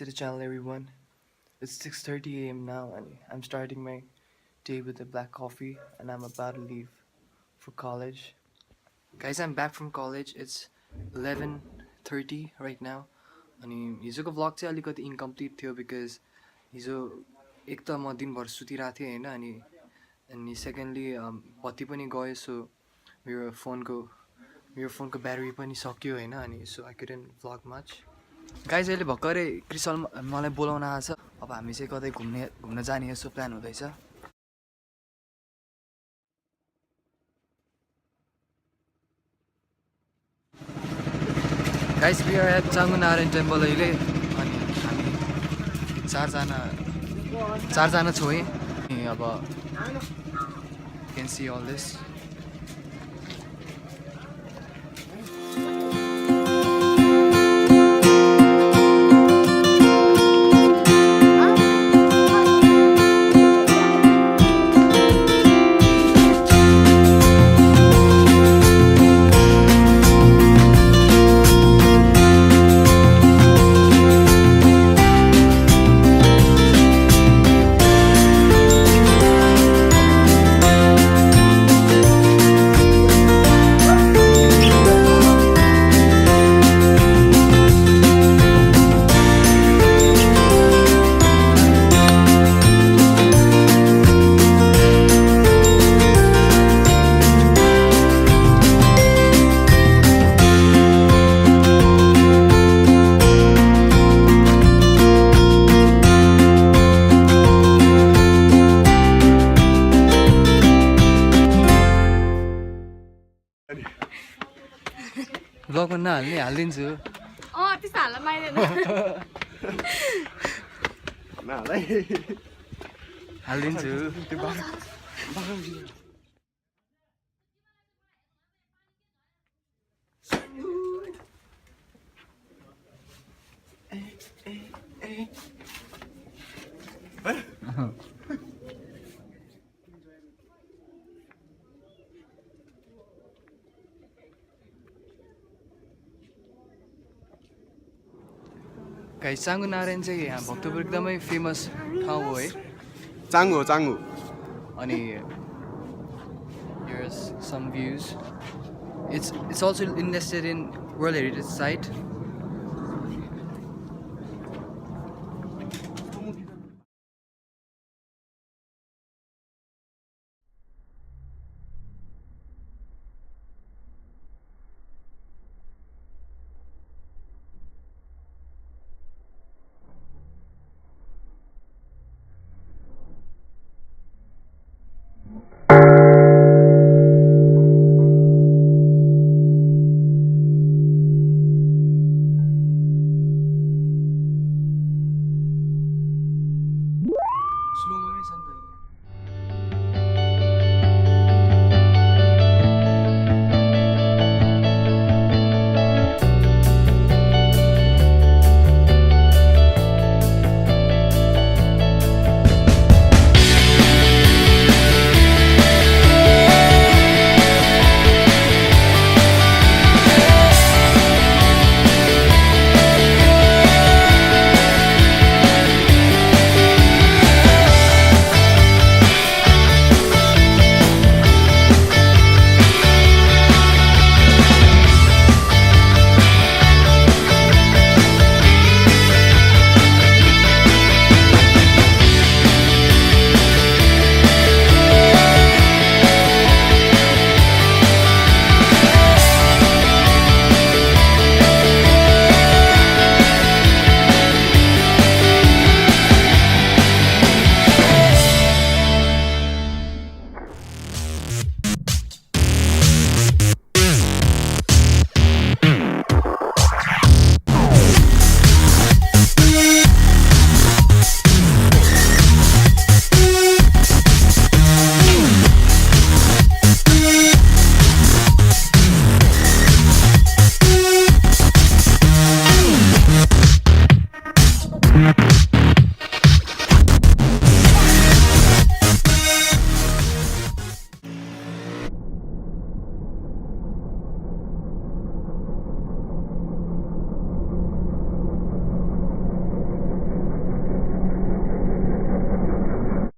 the channel, everyone. It's 6:30 a.m. now, and I'm starting my day with a black coffee, and I'm about to leave for college. Guys, I'm back from college. It's 11:30 right now. अनि हिजोको vlog चाहिँ अलिकति incomplete थियो because हिजो एक त म दिनभर सुतिरहेको थिएँ होइन अनि सेकेन्डली बत्ती पनि गयो सो मेरो फोनको ब्याट्री पनि सक्यो होइन अनि so I couldn't vlog much guys अहिले भर्खरै क्रिसल मलाई बोलाउन आएको छ अब हामी चाहिँ कतै घुम्न जाने यसो प्लान हुँदैछ guys we are at Changunarayan temple अहिले अनि हामी चारजना छौँ है अनि अब क्यान सी अल दिस ब्लगमा नहाल्ने हालिदिन्छु त्यस्तो हाल्न पाइँदैन हालिदिन्छु गाइस चाङ्गुनारायण चाहिँ यहाँ भक्तपुर एकदमै फेमस ठाउँ हो है चाङ्गु अनि here's some views it's also listed in World Heritage Site